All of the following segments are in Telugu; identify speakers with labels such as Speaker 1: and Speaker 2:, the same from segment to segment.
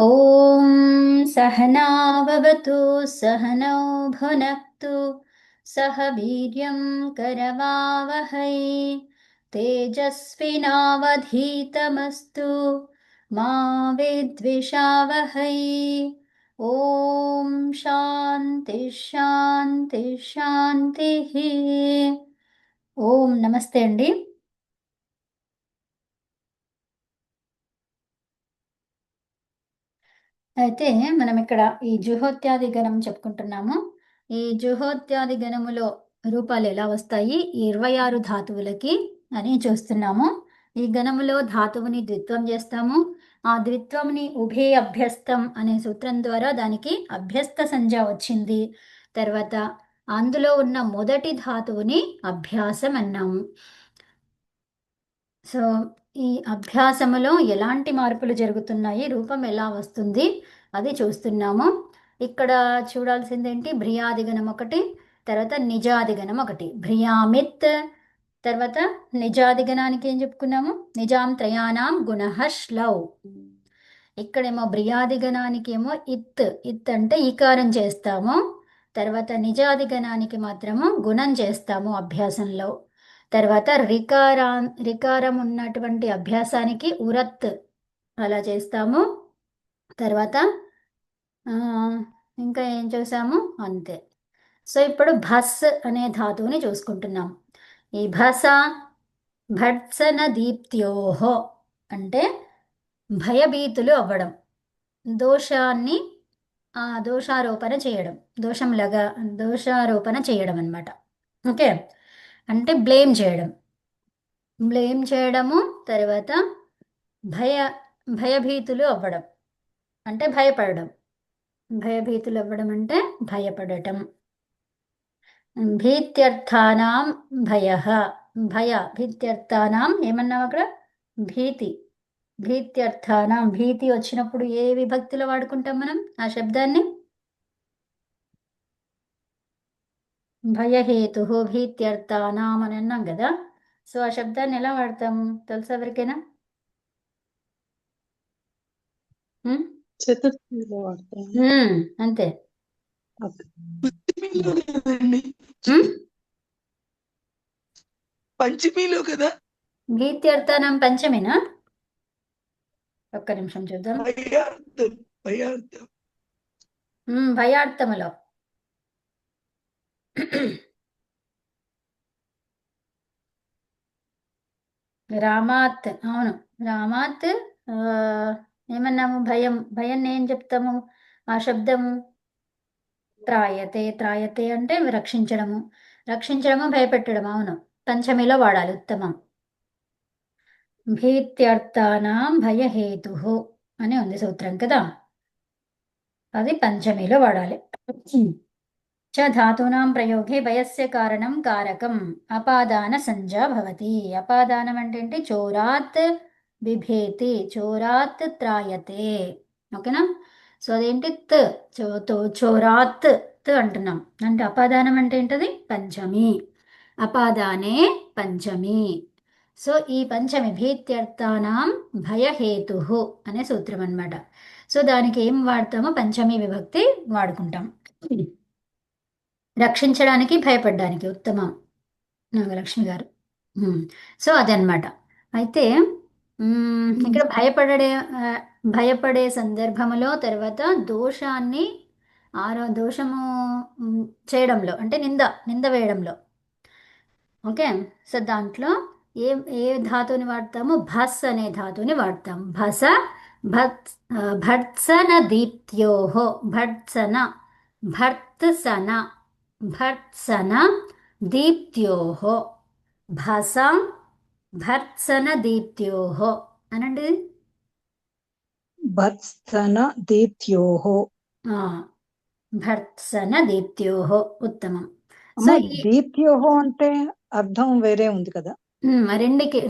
Speaker 1: ॐ सहना भवतु सहनौ भुनक्तु सह वीर्यं करवावहै तेजस्विनावधीतमस्तु मा विद्विषावहै ॐ शान्ति शान्ति शान्तिः ఓం నమస్తే అండి. అయితే మనం ఇక్కడ ఈ జుహోత్యాది గణం చెప్పుకుంటున్నాము. ఈ జుహోత్యాది గణములో రూపాలు ఎలా వస్తాయి ఈ 26 ధాతువులకి అని చూస్తున్నాము. ఈ గణములో ధాతువుని ద్విత్వం చేస్తాము. ఆ ద్విత్వంని ఉభయ అభ్యస్తం అనే సూత్రం ద్వారా దానికి అభ్యస్త సంజ్ఞ వచ్చింది. తర్వాత అందులో ఉన్న మొదటి ధాతువుని అభ్యాసం అన్నాము. సో ఈ అభ్యాసములో ఎలాంటి మార్పులు జరుగుతున్నాయి, రూపం ఎలా వస్తుంది అది చూస్తున్నాము. ఇక్కడ చూడాల్సిందేంటి, భ్రియాదిగణం ఒకటి, తర్వాత నిజాదిగణం ఒకటి. భ్రియామిత్, తర్వాత నిజాదిగణానికి ఏం చెప్పుకున్నాము, నిజాం త్రయాణం గుణః శ్లౌ. ఇక్కడేమో భ్రియాదిగణానికి ఏమో ఇత్, ఇత్ అంటే ఈకారం చేస్తాము. తర్వాత నిజాదిగణానికి మాత్రము గుణం చేస్తాము అభ్యాసంలో. తర్వాత రికారం ఉన్నటువంటి అభ్యాసానికి ఉరత్ అలా చేస్తాము. తర్వాత ఇంకా ఏం చేసాము, అంతే. సో ఇప్పుడు భస్ అనే ధాతువుని చూసుకుంటున్నాం. ఈ భస భట్సన దీప్త్యోహో అంటే భయభీతులు అవ్వడం, దోషాన్ని దోషారోపణ చేయడం, దోషారోపణ చేయడం అన్నమాట. ఓకే, అంటే బ్లేమ్ చేయడము. తర్వాత భయభీతులు అవ్వడం అంటే భయపడడం. భయభీతులు అవ్వడం అంటే భయపడటం. భీత్యర్థానాం భీత్యర్థానాం ఏమన్నాం అక్కడ, భీతి. భీత్యర్థానాం, భీతి వచ్చినప్పుడు ఏ విభక్తిలో వాడుకుంటాం మనం ఆ శబ్దాన్ని? భయహేతు భీత్యర్థానాం అని అన్నాం కదా. సో ఆ శబ్దాన్ని ఎలా వాడతాం తెలుసా ఎవరికైనా?
Speaker 2: చతుర్థిలో వాడతాం.
Speaker 1: అంతే.
Speaker 2: పంచమీలో కదా.
Speaker 1: భీత్యర్థానం పంచమేనా? ఒక్క నిమిషం చూద్దాం. భయార్థములో రామాత్, అవును రామాత్. ఏమన్నాము, భయం ఏం చెప్తాము ఆ శబ్దము? త్రాయతే అంటే రక్షించడము భయపెట్టడం. అవును, పంచమిలో వాడాలి, ఉత్తమం. భీత్యర్థానాం భయహేతు అని ఉంది సూత్రం కదా, అది పంచమిలో వాడాలి. చ ధాతూనాం ప్రయోగే భయస్య కారణం కారకం అపాదాన సంజ్ఞా భవతి. అపాదానం అంటే ఏంటి? చోరాత్ బిభేతి, చోరాత్ త్రాయతే. ఓకేనా? సో అదేంటి? చోరాత్ అంటున్నాం. అంటే అపాదానం అంటే ఏంటది? పంచమి. అపాదానే పంచమి. సో ఈ పంచమి భీత్యర్థానాం భయహేతు అనే సూత్రం అన్నమాట. సో దానికి ఏం వాడతామో పంచమి విభక్తి వాడుకుంటాం. రక్షించడానికి భయపడడానికి, ఉత్తమం నాగలక్ష్మి గారు. సో అదనమాట. అయితే ఇక్కడ భయపడే సందర్భములో, తర్వాత దోషాన్ని దోషము చేయడంలో అంటే నింద వేయడంలో. ఓకే, సో దాంట్లో ఏ ధాతువుని వాడతాము? భస్ అనే ధాతువుని వాడతాం. భర్త్సన దీప్త్యోహో, భర్త్సన దీప్త్యోహో, భసం భర్త్సన దీప్త్యోహో అనండి.
Speaker 2: భర్త్సన దీప్త్యోహో,
Speaker 1: భర్త్సన దీప్త్యోహో, ఉత్తమం.
Speaker 2: దీప్త్యోహో అంటే అర్థం వేరే ఉంది కదా.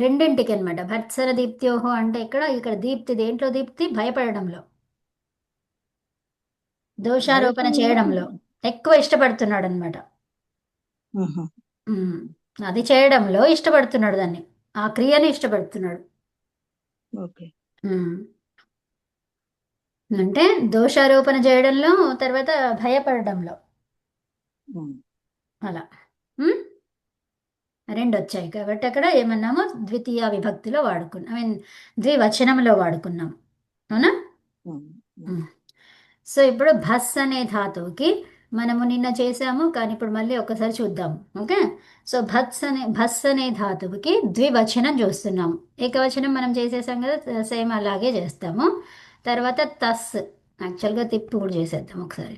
Speaker 1: రెండింటికి అనమాట. భర్త్సన దీప్త్యోహో అంటే ఇక్కడ దీప్తి, దేంట్లో దీప్తి? భయపడడంలో, దోషారోపణ చేయడంలో ఎక్కువ ఇష్టపడుతున్నాడు అనమాట. అది చేయడంలో ఇష్టపడుతున్నాడు, దాన్ని ఆ క్రియని ఇష్టపడుతున్నాడు. అంటే దోషారోపణ చేయడంలో, తర్వాత భయపడడంలో,
Speaker 2: ఉమ్,
Speaker 1: అలా. ఉమ్? రెండు వచ్చాయి కాబట్టి అక్కడ ఏమన్నాము, ద్వితీయ విభక్తిలో వాడుకున్నాం, ఐ మీన్ ద్వివచనంలో వాడుకున్నాం. అవునా?
Speaker 2: ఉమ్, ఉమ్.
Speaker 1: ఉమ్. సో ఇప్పుడు భస్ అనే ధాతువుకి మనము నిన్న చేసాము, కానీ ఇప్పుడు మళ్ళీ ఒకసారి చూద్దాం. ఓకే. సో భస్ అనే ధాతువుకి ద్వివచనం చూస్తున్నాము. ఏకవచనం మనం చేసేసాం కదా, సేమ్ అలాగే చేస్తాము. తర్వాత తస్, యాక్చువల్గా తిప్పు కూడా చేసేద్దాం ఒకసారి.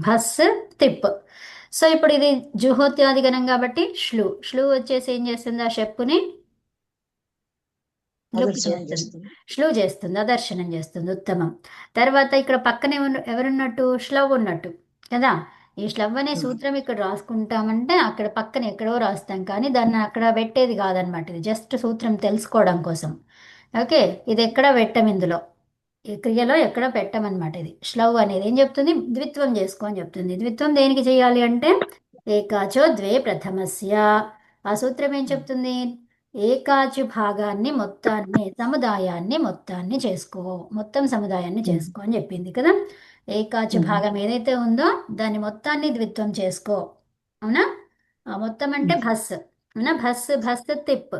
Speaker 1: భస్, తిప్. సో ఇప్పుడు ఇది జుహోత్యాదిగణం కాబట్టి ష్లు వచ్చేసి ఏం చేస్తుంది, ఆ షెప్పుని లుప్త
Speaker 2: ప్రదర్శనం
Speaker 1: చేస్తుంది,
Speaker 2: చేస్తుంది.
Speaker 1: చేస్తుంది, అదర్శనం చేస్తుంది. ఉత్తమం. తర్వాత ఇక్కడ పక్కనే ఎవరున్నట్టు, శ్లవ్ ఉన్నట్టు కదా. ఈ శ్లవ్ అనే
Speaker 2: ఉమ్,
Speaker 1: సూత్రం ఇక్కడ రాసుకుంటామంటే అక్కడ పక్కన ఎక్కడో రాస్తాం, కానీ దాన్ని అక్కడ పెట్టేది కాదనమాట. ఇది జస్ట్ సూత్రం తెలుసుకోవడం కోసం. ఓకే. ఇది ఎక్కడ పెట్టం ఇందులో, ఈ క్రియలో ఎక్కడ పెట్టమన్నమాట. ఇది శ్లవ్ అనేది ఏం చెప్తుంది, ద్విత్వం చేసుకో అని చెప్తుంది. ద్విత్వం దేనికి చేయాలి అంటే, ఏకాచో ద్వే ప్రథమస్య. ఆ సూత్రం ఏం
Speaker 2: ఉమ్,
Speaker 1: చెప్తుంది, ఏకాచు భాగాన్ని మొత్తాన్ని, సముదాయాన్ని మొత్తాన్ని చేసుకో, మొత్తం సముదాయాన్ని
Speaker 2: ఉమ్,
Speaker 1: చేసుకో అని చెప్పింది కదా. ఏకాచు
Speaker 2: ఉమ్,
Speaker 1: భాగం ఏదైతే ఉందో దాన్ని మొత్తాన్ని ద్విత్వం చేసుకో. అవునా? ఆ మొత్తం అంటే
Speaker 2: ఉమ్.
Speaker 1: భస్. అవునా? భస్, భస్ తిప్.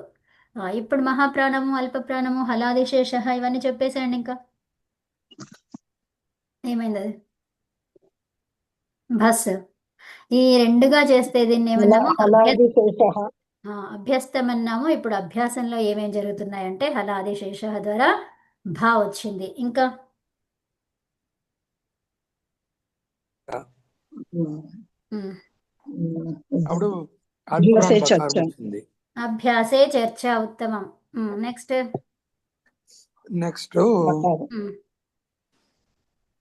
Speaker 1: ఇప్పుడు మహాప్రాణము, అల్ప ప్రాణము, హలాదిశేష, ఇవన్నీ చెప్పేసేయండి ఇంకా. ఏమైంది అది, భస్. ఈ రెండుగా చేస్తే దీన్ని ఏమన్నాము,
Speaker 2: హలాది శేష.
Speaker 1: అభ్యస్తం అన్నాము. ఇప్పుడు అభ్యాసంలో ఏమేం జరుగుతున్నాయంటే హలాది శేష ద్వారా భా వచ్చింది. ఇంకా
Speaker 2: ఉమ్,
Speaker 1: ఉమ్,
Speaker 2: ఉమ్.
Speaker 3: అప్పుడు
Speaker 2: అభ్యాసే
Speaker 3: అల్పప్రాణ
Speaker 2: చర్చ.
Speaker 3: బకారం వచ్చింది.
Speaker 1: అభ్యాసే చర్చ, ఉత్తమం. నెక్స్ట్.
Speaker 3: నెక్స్ట్
Speaker 2: బకారం.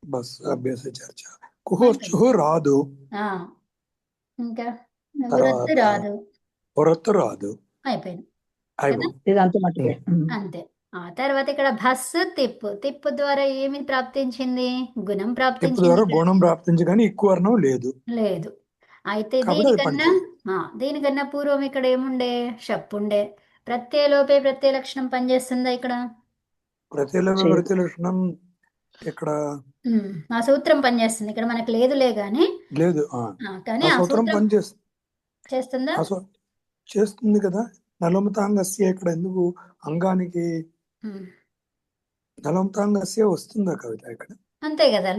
Speaker 3: బస్ అభ్యాస చర్చ. కుహోర్చుహు రాదు.
Speaker 1: ఇంకా వృత్తు
Speaker 3: తర్వాత
Speaker 1: రాదు,
Speaker 3: పొరత్తు రాదు.
Speaker 1: అయిపోయింది కదా.
Speaker 3: అయిపో
Speaker 2: ఇదంతా మట్టుకే.
Speaker 1: అంతే. ఆ తర్వాత ఇక్కడ భస్, తిప్పు. తిప్పు ద్వారా ఏమి ప్రాప్తించింది, గుణం
Speaker 3: తిప్పు
Speaker 1: ప్రాప్తించింది
Speaker 3: ద్వారా
Speaker 1: ఇక్కడ.
Speaker 3: గుణం ప్రాప్తించి కానీ ఎక్కువ వర్ణం లేదు
Speaker 1: లేదు. అయితే
Speaker 3: కాబట్టి అది
Speaker 1: దీనికన్నా
Speaker 3: పనిచేయదు.
Speaker 1: దీనికన్నా పూర్వం ఇక్కడ ఏముండే, షప్ ఉండే. ప్రత్యయలోపే ప్రత్యయ లక్షణం పనిచేస్తుందా ఇక్కడ.
Speaker 2: చేయదు.
Speaker 3: ప్రతి లక్షణం ఇక్కడ
Speaker 1: ఆ సూత్రం పనిచేస్తుంది ఇక్కడ, మనకు లేదులే కానీ.
Speaker 3: లేదు.
Speaker 1: కానీ
Speaker 3: ఆ
Speaker 1: ఆ
Speaker 3: సూత్రం
Speaker 1: సూత్రం
Speaker 3: పనిచేస్తుంది.
Speaker 1: చేస్తుందా.
Speaker 3: ఆ సూ చేస్తుంది కదా. నలమతాంగస్య ఇక్కడ ఎందుకు అంగానికి
Speaker 1: ఉమ్,
Speaker 3: నలమతాంగస్య వస్తుందా కవిత ఇక్కడ?
Speaker 1: అంతే కదా,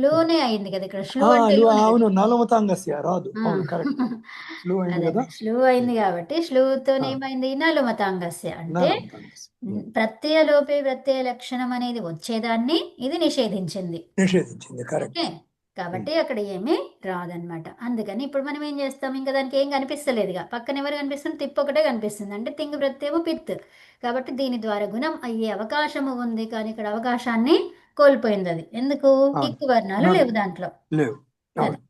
Speaker 1: లూనే అయింది కదా ఇక్కడ, శ్లు అంటే లు లేదు.
Speaker 3: అవును, నలమతాంగస్య రాదు. అవును, కరెక్ట్. స్లో అయింది
Speaker 1: అదే
Speaker 3: కదా.
Speaker 1: శ్లు అయింది కాబట్టి శ్లుతోనేమైంది, నలుమతాంగస్య అంటే
Speaker 3: నలమతాంగస్య
Speaker 1: ప్రత్యయలోపే ప్రత్యయ లక్షణం అనేది వచ్చేదాన్ని ఇది నిషేధించింది.
Speaker 3: నిషేధించింది. కరెక్ట్.
Speaker 1: ఓకే. కాబట్టి అక్కడ ఏమీ రాదనమాట. అందుకని ఇప్పుడు మనం ఏం చేస్తాం, ఇంకా దానికి ఏం కనిపిస్తలేదుగా, పక్కన ఎవరు కనిపిస్తుంది, తిప్పు ఒకటే కనిపిస్తుంది, అంటే తింగ్ ప్రత్యయము పిత్. కాబట్టి దీని ద్వారా గుణం అయ్యే అవకాశము ఉంది, కానీ ఇక్కడ అవకాశాన్ని కోల్పోయింది. అది ఎందుకు, ఇక్కు వర్ణాలు లేవు దాంట్లో.
Speaker 3: లేవు.
Speaker 1: అది
Speaker 3: అవును.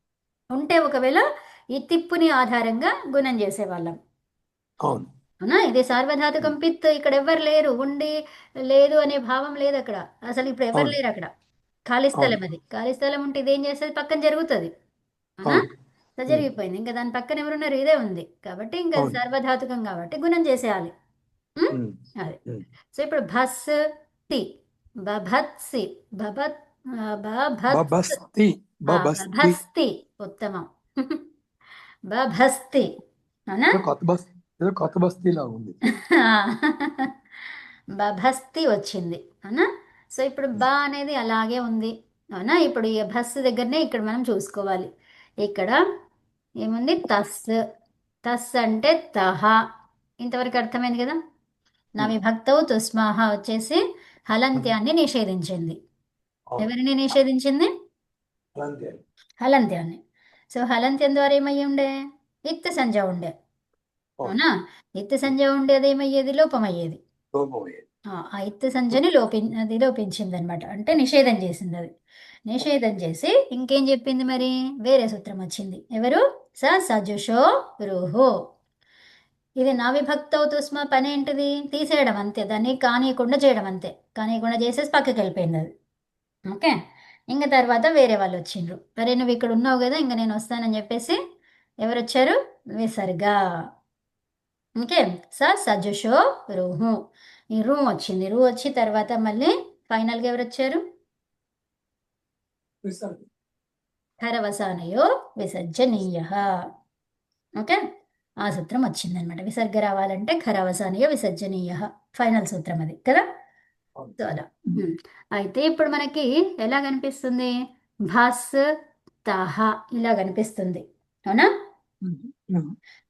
Speaker 1: ఉంటే ఒకవేళ ఈ తిప్పుని ఆధారంగా గుణం చేసేవాళ్ళం.
Speaker 3: అవును.
Speaker 1: అవునా? ఇది సార్వధాతుకం పిత్, ఇక్కడ ఎవరు లేరు, ఉండి లేదు అనే భావం లేదు అక్కడ, అసలు ఇప్పుడు ఎవరు
Speaker 3: అవును.
Speaker 1: లేరు అక్కడ. ఖాళీ స్థలం,
Speaker 3: అవును.
Speaker 1: అది ఖాళీ స్థలం ఉంటే ఇదేం చేస్తుంది, పక్కన జరుగుతుంది. అవునా?
Speaker 3: అవును.
Speaker 1: సో జరిగిపోయింది, ఇంకా దాని పక్కన ఎవరున్నారు, ఇదే ఉంది కాబట్టి ఇంకా అది
Speaker 3: అవును.
Speaker 1: సార్వధాతుకం కాబట్టి గుణం చేసేయాలి. ఉమ్?
Speaker 3: ఉమ్.
Speaker 1: అది.
Speaker 3: ఉమ్.
Speaker 1: సో ఇప్పుడు భస్ తి, బభత్సి, బభత్, బభత్స్,
Speaker 3: బబస్తి. బబస్తి.
Speaker 1: బభస్తి, ఉత్తమం. బభస్తి. అవునా?
Speaker 3: ఏదో కొత్త బస్తీలా ఉంది.
Speaker 1: బభస్తి వచ్చింది. అవునా? సో ఇప్పుడు బా అనేది అలాగే ఉంది. అవునా? ఇప్పుడు ఈ భస్ దగ్గరనే ఇక్కడ మనం చూసుకోవాలి. ఇక్కడ ఏముంది, తస్. తస్ అంటే తహ. ఇంతవరకు అర్థమైంది కదా. నా విభక్తవు తుస్మాహ వచ్చేసి హలంత్యాన్ని నిషేధించింది.
Speaker 3: అవును.
Speaker 1: ఎవరిని నిషేధించింది,
Speaker 3: అంతే.
Speaker 1: హలంత్యాన్ని. సో హలంత్యం ద్వారా ఏమయ్యి ఉండే, ఇత్ సంజ ఉండే. అవునా? ఇత్ సంజ ఉండేది ఏమయ్యేది, లోపమయ్యేది.
Speaker 3: లోపమయ్యేది.
Speaker 1: ఆ ఇత్ సంజని అది లోపించింది అనమాట, అంటే నిషేధం చేసింది. అది నిషేధం చేసి ఇంకేం చెప్పింది మరి, వేరే సూత్రం వచ్చింది. ఎవరు, సజుషో రుహు. ఇది నా విభక్తవు తుస్మ పని ఏంటిది, తీసేయడం అంతే, దాన్ని కానీయకుండా చేయడం అంతే. కానీయకుండా చేసేసి పక్కకి వెళ్ళిపోయింది అది. ఓకే. ఇంకా తర్వాత వేరే వాళ్ళు వచ్చిండ్రు, అరే నువ్వు ఇక్కడ ఉన్నావు కదా, ఇంకా నేను వస్తానని చెప్పేసి ఎవరు వచ్చారు, విసర్గా. ఓకే. సజుషో రుహు. ఈ రూ వచ్చింది, రూ వచ్చి తర్వాత మళ్ళీ ఫైనల్గా ఎవరు వచ్చారు, ఖరవసానయో విసర్జనీయః. ఓకే, ఆ సూత్రం వచ్చిందనమాట. విసర్గ రావాలంటే ఖరవసానయో విసర్జనీయః ఫైనల్ సూత్రం అది కదా. సో అలా. అయితే ఇప్పుడు మనకి ఎలా కనిపిస్తుంది? భస్ తహ ఇలా కనిపిస్తుంది, అవునా?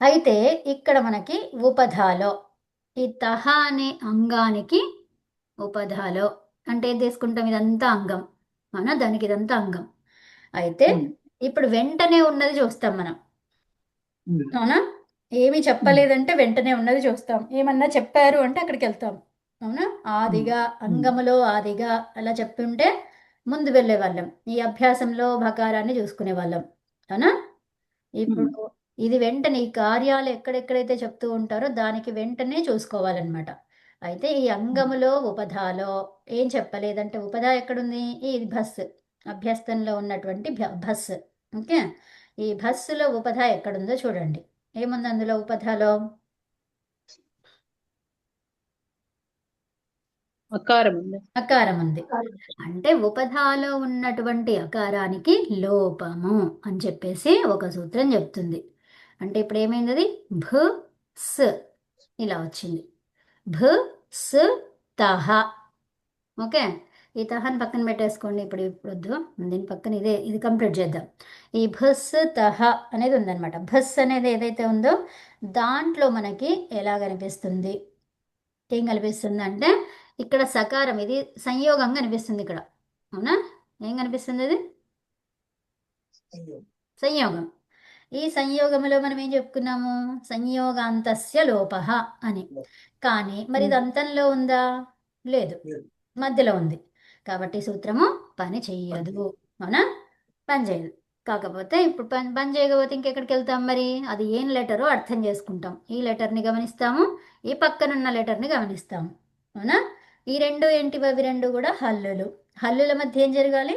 Speaker 1: అయితే ఇక్కడ మనకి ఉపధాలో ఈ తహ అనే అంగానికి ఉపధాలో అంటే ఏం తీసుకుంటాం? ఇదంతా అంగం, అవునా? దానికి ఇదంతా అంగం. అయితే ఇప్పుడు వెంటనే ఉన్నది చూస్తాం మనం, అవునా? ఏమి చెప్పలేదంటే వెంటనే ఉన్నది చూస్తాం, ఏమన్నా చెప్పారు అంటే అక్కడికి వెళ్తాం, అవునా? ఆదిగా, అంగములో ఆదిగా అలా చెప్తుంటే ముందు వెళ్ళే వాళ్ళం. ఈ అభ్యాసంలో భకారాన్ని చూసుకునే వాళ్ళం, అవునా? ఇప్పుడు ఇది వెంటనే ఈ కార్యాలు ఎక్కడెక్కడైతే చెప్తూ ఉంటారో దానికి వెంటనే చూసుకోవాలన్నమాట. అయితే ఈ అంగములో ఉపధాలో ఏం చెప్పలేదంటే ఉపధ ఎక్కడుంది? ఈ భస్ అభ్యస్తంలో ఉన్నటువంటి భస్. ఓకే, ఈ భస్సులో ఉపధ ఎక్కడుందో చూడండి. ఏముంది అందులో ఉపధాలో?
Speaker 4: అకారం ఉంది.
Speaker 1: అకారం ఉంది. అంటే ఉపధాలో ఉన్నటువంటి అకారానికి లోపము అని చెప్పేసి ఒక సూత్రం చెప్తుంది. అంటే ఇప్పుడు ఏమైంది? అది భ స్ ఇలా వచ్చింది. భ స్ తహ. ఓకే, ఈ తహని పక్కన పెట్టేసుకోండి. ఇప్పుడు వద్దు, దీని పక్కన ఇది కంప్లీట్ చేద్దాం. ఈ భస్ తహ అనేది ఉందన్నమాట. భస్ అనేది ఏదైతే ఉందో దాంట్లో మనకి ఎలా కనిపిస్తుంది? ఏం కనిపిస్తుంది అంటే ఇక్కడ సకారం, ఇది సంయోగం కనిపిస్తుంది ఇక్కడ, అవునా? ఏం కనిపిస్తుంది? ఇది సంయోగం. ఈ సంయోగంలో మనం ఏం చెప్పుకున్నాము? సంయోగాంతస్య లోపః అని. కానీ మరి ఇది అంతంలో ఉందా? లేదు, మధ్యలో ఉంది. కాబట్టి సూత్రము పని చెయ్యదు, అవునా? పని చేయదు. కాకపోతే ఇప్పుడు పని చేయకపోతే ఇంకెక్కడికి వెళ్తాం? మరి అది ఏం లెటరో అర్థం చేసుకుంటాం. ఈ లెటర్ని గమనిస్తాము, ఈ పక్కనున్న లెటర్ని గమనిస్తాము, అవునా? ఈ రెండు ఏంటివి? అవి రెండు కూడా హల్లులు. హల్లుల మధ్య ఏం జరగాలి?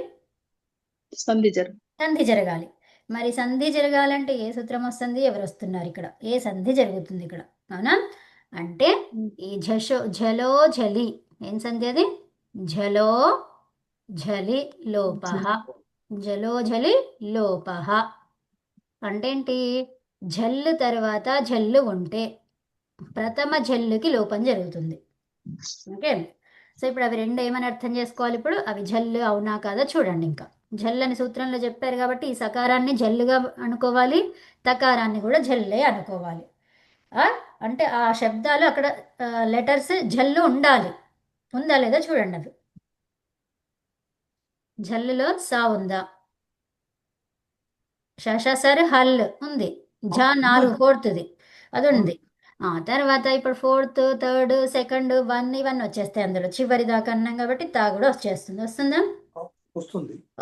Speaker 1: సంధి జరగాలి. మరి సంధి జరగాలంటే ఏ సూత్రం వస్తుంది? ఎవరు వస్తున్నారు ఇక్కడ? ఏ సంధి జరుగుతుంది ఇక్కడ, అవునా? అంటే ఈ ఝలో ఝలి ఏం సంధి? అది ఝలో ఝలి లోపః. ఝలో ఝలి లోపః అంటే ఏంటి? ఝల్లు తర్వాత ఝల్లు ఉంటే ప్రథమ ఝల్లుకి లోపం జరుగుతుంది. ఓకే, సో ఇప్పుడు అవి రెండు ఏమని అర్థం చేసుకోవాలి? ఇప్పుడు అవి ఝల్లు అవునా కాదా చూడండి. ఇంకా ఝల్ అని సూత్రంలో చెప్పారు కాబట్టి ఈ సకారాన్ని ఝల్లుగా అనుకోవాలి, తకారాన్ని కూడా ఝల్లే అనుకోవాలి. అంటే ఆ శబ్దాలు అక్కడ లెటర్స్ ఝల్లు ఉండాలి. ఉందా లేదా చూడండి. అవి ఝల్లులో సా ఉందా? షషసర్ హల్ ఉంది. ఝ 4 ఫోర్త్ది అది ఉంది. తర్వాత ఇప్పుడు ఫోర్త్, థర్డ్, సెకండ్, 1 ఇవన్నీ వచ్చేస్తాయి అందులో. చివరి దాకా అన్నాం కాబట్టి తా కూడా వచ్చేస్తుంది. వస్తుందా?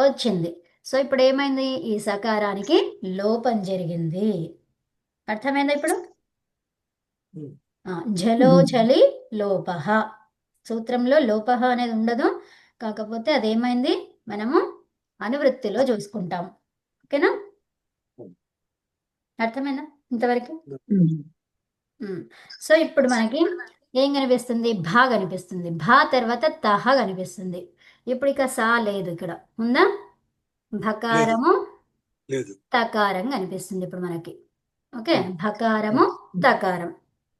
Speaker 1: వచ్చింది. సో ఇప్పుడు ఏమైంది? ఈ సకారానికి లోపం జరిగింది. అర్థమైందా ఇప్పుడు? ఝలో ఝలి లోపః. సూత్రంలో లోపః అనేది ఉండదు. కాకపోతే అదేమైంది? మనము అనువృత్తిలో చూసుకుంటాం. ఓకేనా? అర్థమైందా ఇంతవరకు? సో ఇప్పుడు మనకి ఏం కనిపిస్తుంది? భా కనిపిస్తుంది. భా తర్వాత తహ కనిపిస్తుంది. ఇప్పుడు ఇక సా లేదు, ఇక్కడ ఉందా? భకారము తకారం కనిపిస్తుంది ఇప్పుడు మనకి. ఓకే, భకారము తకారం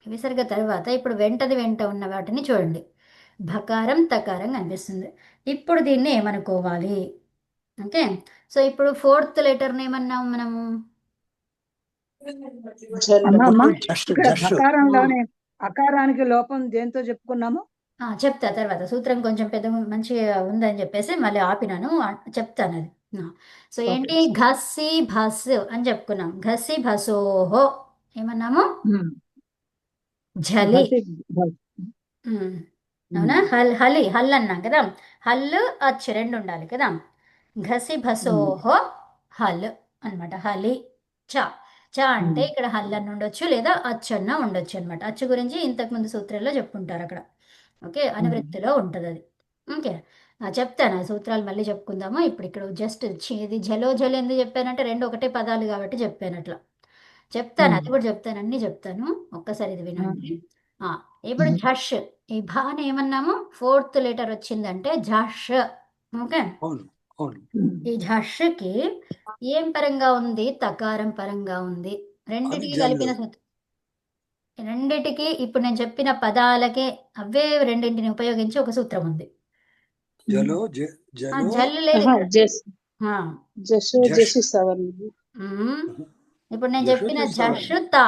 Speaker 1: విసర్గ తర్వాత ఇప్పుడు వెంటది వెంట ఉన్న వాటిని చూడండి. భకారం తకారం కనిపిస్తుంది. ఇప్పుడు దీన్ని ఏమనుకోవాలి? ఓకే, సో ఇప్పుడు ఫోర్త్ లెటర్ని ఏమన్నాము మనము?
Speaker 2: అమ్మా ఇక్కడ భకారంలోనే అకారానికి లోపం దేంతో చెప్పుకున్నాము?
Speaker 1: చెప్తా తర్వాత. సూత్రం కొంచెం పెద్ద మంచిగా ఉందని చెప్పేసి మళ్ళీ ఆపినాను, చెప్తాను అది. సో ఏంటి? ఘస్సి భస్ అని చెప్పుకున్నాం. ఘస్సి భసోహో ఏమన్నాము? ఝలి. అవునా? హలి హల్ అన్నాం కదా. హల్ అచ్ రెండు ఉండాలి కదా. ఘసి భసోహో హల్ అనమాట. హలి చ చ అంటే ఇక్కడ హల్ అన్న ఉండొచ్చు లేదా అచ్ అన్న ఉండొచ్చు అనమాట. అచ్చు గురించి ఇంతకుముందు సూత్రంలో చెప్పుకుంటారు అక్కడ. ఓకే, అనువృత్తిలో ఉంటుంది అది. ఓకే, చెప్తాను ఆ సూత్రాలు మళ్ళీ చెప్పుకుందాము. ఇప్పుడు ఇక్కడ జస్ట్ ఇది ఝలో ఝలి ఎందుకు చెప్పానంటే రెండు ఒకటే పదాలు కాబట్టి చెప్పాను అట్లా. చెప్తాను, అది కూడా చెప్తాను, అన్ని చెప్తాను. ఒక్కసారి ఇది వినండి. ఇప్పుడు ఝష్, ఈ భా అని ఏమన్నాము? ఫోర్త్ లెటర్ వచ్చిందంటే ఝష్. ఓకే,
Speaker 4: అవును.
Speaker 1: ఈ ఝష్కి ఏం పరంగా ఉంది? తకారం పరంగా ఉంది.
Speaker 4: అది
Speaker 1: రెండిటికి
Speaker 4: జల్లు.
Speaker 1: కలిపిన రెండిటికి ఇప్పుడు నేను చెప్పిన పదాలకే అవే రెండింటిని ఉపయోగించి ఒక సూత్రం ఉంది.
Speaker 4: జలో
Speaker 1: ఆ
Speaker 4: జలో
Speaker 1: జల్లు లేదు
Speaker 5: ఆహా,
Speaker 1: ఇక్కడ.
Speaker 5: జస్
Speaker 1: ఆ,
Speaker 5: జస్
Speaker 4: జష్
Speaker 5: జసి సవర్ణ
Speaker 1: మ్మ్. ఇప్పుడు నేను
Speaker 4: జషు
Speaker 1: చెప్పిన
Speaker 4: చేస్తావా?
Speaker 1: ఝష్ తా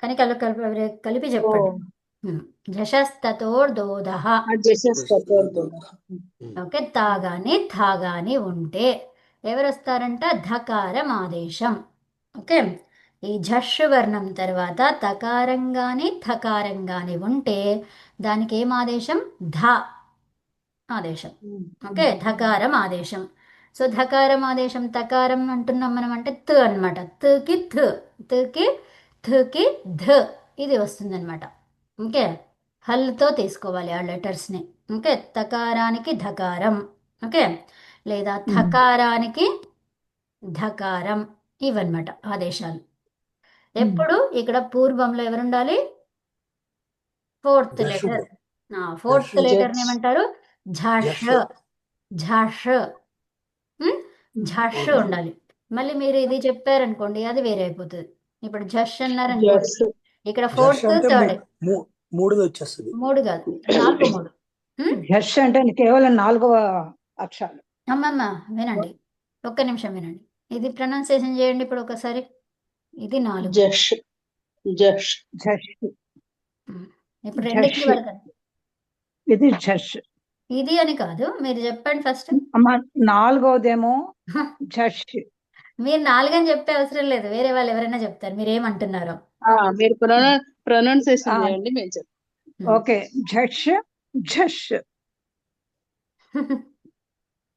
Speaker 1: కానీ కలిపి
Speaker 5: ఓ
Speaker 1: చెప్పండి. ఝషస్తతోర్దోదః.
Speaker 5: జసస్ కట్టోర్దు
Speaker 1: ఓకే, తాగాని థాగాని ఉంటే ఎవరు వస్తారంట? ధకారం ఆదేశం. ఓకే, ఈ ఝష్ వర్ణం తర్వాత తకారం గాని థకారం గాని ఉంటే దానికి ఏం ఆదేశం? ధ ఆదేశం. ఓకే, ధకారం ఆదేశం. సో ధకారం ఆదేశం తకారం అంటున్నాం మనం అంటే త్ అనమాట. త్కి థ్కి ధ ఇది వస్తుందన్నమాట. ఓకే, హల్తో తీసుకోవాలి ఆ లెటర్స్ని. ఓకే, తకారానికి ధకారం. ఓకే, లేదా థకారానికి ధకారం. ఇవన్నమాట ఆదేశాలు. ఎప్పుడు ఇక్కడ పూర్వంలో ఎవరుండాలి? Fourth
Speaker 4: జషు
Speaker 1: letter. ఫోర్త్
Speaker 4: జషు
Speaker 1: లెటర్ని
Speaker 5: జస్
Speaker 1: ఏమంటారు? ఝష్.
Speaker 4: జష్
Speaker 1: ఝష్. ఝష్
Speaker 4: ఓకే.
Speaker 1: ఉండాలి. మళ్ళీ మీరు ఇది చెప్పారనుకోండి అది వేరే అయిపోతుంది. ఇప్పుడు ఝష్ అన్నారనుకోండి,
Speaker 5: జస్
Speaker 1: ఇక్కడ
Speaker 4: జష్
Speaker 1: ఫోర్త్
Speaker 4: అంటే
Speaker 1: థర్డ్.
Speaker 4: మూడుది వచ్చేస్తుంది.
Speaker 1: 3 కాదు, 4 3.
Speaker 2: ఝష్ అంటే కేవలం 4వ అక్షరాలు.
Speaker 1: అమ్మమ్మ వినండి, ఒక్క నిమిషం వినండి. ఇది ప్రొనౌన్సియేషన్ చేయండి ఇప్పుడు ఒకసారి. ఇది 4.
Speaker 5: జష్ జష్
Speaker 2: ఝష్
Speaker 1: ఇప్పుడు రెండింటిని
Speaker 2: ఝష్
Speaker 1: పడకండి.
Speaker 2: ఇది ఝష్.
Speaker 1: ఇది అని కాదు, మీరు చెప్పండి ఫస్ట్.
Speaker 2: అమ్మ 4వదేమో ఝష్.
Speaker 1: మీరు 4 అని చెప్పే అవసరం లేదు, వేరే వాళ్ళు ఎవరైనా చెప్తారు మీరేమంటున్నారో.
Speaker 5: మీరు ప్రొనౌన్సియేషన్ చేయండి, మేము చెప్తాం.
Speaker 2: ఓకే, ఝష్ ఝష్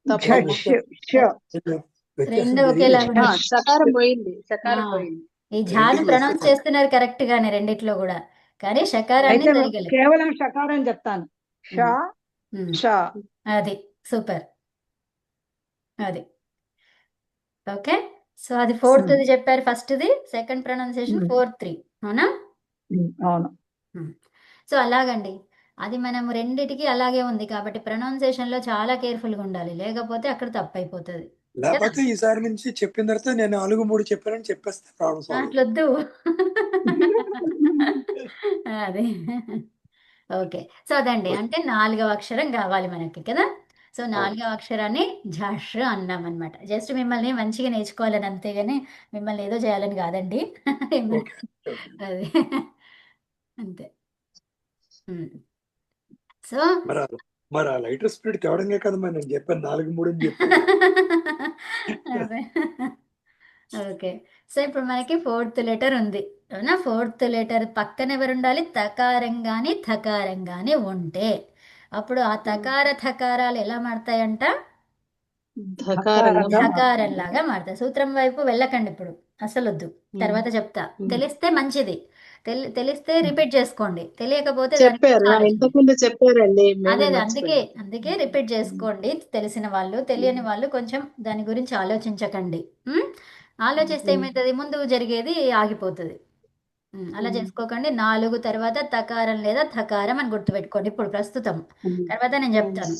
Speaker 5: తప్పమ్మా.
Speaker 2: ఝష్ ష.
Speaker 4: వ్యత్యాసం
Speaker 1: రెండు ఒకేలా
Speaker 4: తెలియదు.
Speaker 1: ఉన్నాయి.
Speaker 5: సకారం పోయింది, సకారం
Speaker 1: ఆ.
Speaker 5: పోయింది.
Speaker 1: ఈ ఝాను
Speaker 4: రెండింటికి
Speaker 1: ప్రొనౌన్స్
Speaker 4: వ్యత్యాసం.
Speaker 1: చేస్తున్నారు కరెక్ట్ గానే రెండిట్లో కూడా, కానీ షకారాన్ని
Speaker 2: అయితే
Speaker 1: జరగలేదు.
Speaker 2: కేవలం షకారం చెప్తాను. ష
Speaker 1: ఉమ్.
Speaker 2: ష.
Speaker 1: అది సూపర్. అది ఓకే. సో అది ఫోర్త్ చెప్పారు, ఫస్ట్ది. Second pronunciation 4-3. అవునా?
Speaker 2: అవును.
Speaker 1: సో అలాగండి, అది మనం రెండిటికి అలాగే ఉంది కాబట్టి ప్రొనౌన్సియేషన్లో చాలా కేర్ఫుల్గా ఉండాలి, లేకపోతే అక్కడ తప్పు అయిపోతుంది.
Speaker 3: లేకపోతే ఈసారి నుంచి చెప్పిన తర్వాత నేను 4 3 చెప్పానని చెప్పేస్తే ప్రాబ్లం సాల్వ్.
Speaker 1: అట్లొద్దు. అదే. ఓకే, సో అదండి, అంటే 4వ అక్షరం కావాలి మనకి కదా. సో 4వ అక్షరాన్ని ఝష్ అన్నాం అనమాట. జస్ట్ మిమ్మల్ని మంచిగా నేర్చుకోవాలని, అంతేగాని మిమ్మల్ని ఏదో చేయాలని కాదండి.
Speaker 3: ఓకే.
Speaker 1: అది అంతే. సో
Speaker 3: మరి ఆ లైటర్ స్పీడ్ తేవడంగా కదా మరి నేను చెప్పాను 4 3 అని చెప్పాను.
Speaker 1: అదే. ఓకే, సో ఇప్పుడు మనకి ఫోర్త్ లెటర్ ఉంది అవునా? ఫోర్త్ లెటర్ పక్కన ఎవరు ఉండాలి? తకారం గాని థకారం గాని ఉంటే అప్పుడు ఆ తకార థకారాలు ఎలా మారుతాయంట?
Speaker 5: ధకారంగా
Speaker 1: ధకారం లాగా మారుతాయి. సూత్రం వైపు వెళ్ళకండి ఇప్పుడు, అసలు వద్దు, తర్వాత చెప్తా. తెలిస్తే మంచిది, తెలిస్తే రిపీట్ చేసుకోండి, తెలియకపోతే దాని
Speaker 5: చెప్పారు,
Speaker 1: గురించి ఆలోచించండి.
Speaker 5: ఇంతకుముందు చెప్పారండి,
Speaker 1: అదే
Speaker 5: మేమే
Speaker 1: అందుకే రిపీట్ చేసుకోండి. తెలిసిన వాళ్ళు, తెలియని వాళ్ళు కొంచెం దాని గురించి ఆలోచించకండి. ఆలోచిస్తే ఏమవుతుంది? ముందు జరిగేది ఆగిపోతుంది. అలా చేసుకోకండి. 4 తర్వాత తకారం లేదా థకారం అని గుర్తుపెట్టుకోండి ఇప్పుడు ప్రస్తుతం, తర్వాత నేను చెప్తాను.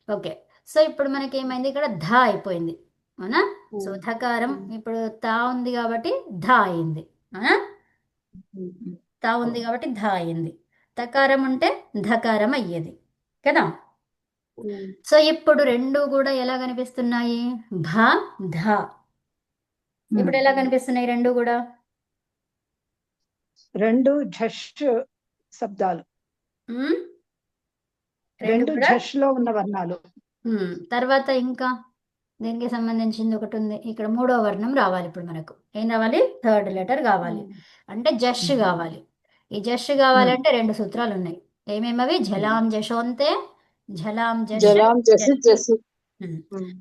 Speaker 1: ఓకే, సో ఇప్పుడు మనకి ఏమైంది? ఇక్కడ ధ అయిపోయింది అవునా? సో థకారం ఇప్పుడు తా ఉంది కాబట్టి ధ అయింది అవునా? తా ఉంది కాబట్టి ధ అయింది. తకారం ఉంటే ధకారం అయ్యేది కదా. సో ఇప్పుడు రెండు కూడా ఎలా కనిపిస్తున్నాయి? భ ధ. ఇప్పుడు ఎలా కనిపిస్తున్నాయి రెండు కూడా?
Speaker 2: రెండు ఝష్ శబ్దాలు. రెండు
Speaker 1: కూడా
Speaker 2: ఝష్ లో ఉన్న వర్ణాలు.
Speaker 1: తర్వాత ఇంకా దీనికి సంబంధించింది ఒకటి ఉంది ఇక్కడ, 3వ వర్ణం రావాలి ఇప్పుడు మనకు. ఏం రావాలి? థర్డ్ లెటర్ కావాలి, అంటే జష్ కావాలి. ఈ జష్ కావాలంటే 2 సూత్రాలు ఉన్నాయి. ఏమేమవి? జలాం జషోంతే, జలాం జష్
Speaker 5: జలాం జసి జసి.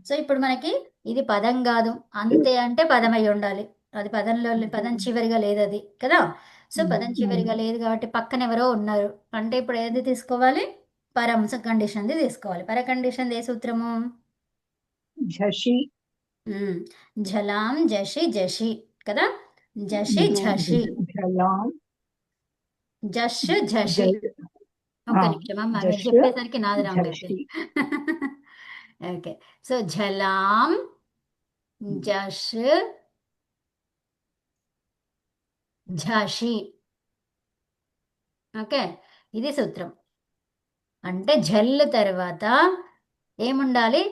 Speaker 1: సో ఇప్పుడు మనకి ఇది పదం కాదు, అంతే అంటే పదం అయి ఉండాలి. అది పదంలో పదం చివరిగా లేదు అది కదా. సో పదం చివరిగా లేదు కాబట్టి పక్కన ఎవరో ఉన్నారు అంటే ఇప్పుడు ఏది తీసుకోవాలి? పరం కండిషన్ది తీసుకోవాలి. పర కండిషన్ ఏ సూత్రము?
Speaker 2: ఝషి.
Speaker 1: జలాం జషి జషి కదా. జషి ఝషి,
Speaker 2: జలాం
Speaker 1: జష్ ఝషి. ఒక్క నిమిషం అమ్మ, మీరు
Speaker 2: జష్
Speaker 1: చెప్పేసరికి నాది రాంగ్
Speaker 2: ఝషి.
Speaker 1: అయిపోయింది. ఓకే. సో ఝలాం, జష్, ఝషి. ఓకే, ఇది సూత్రం. అంటే ఝల్ తర్వాత ఏముండాలి?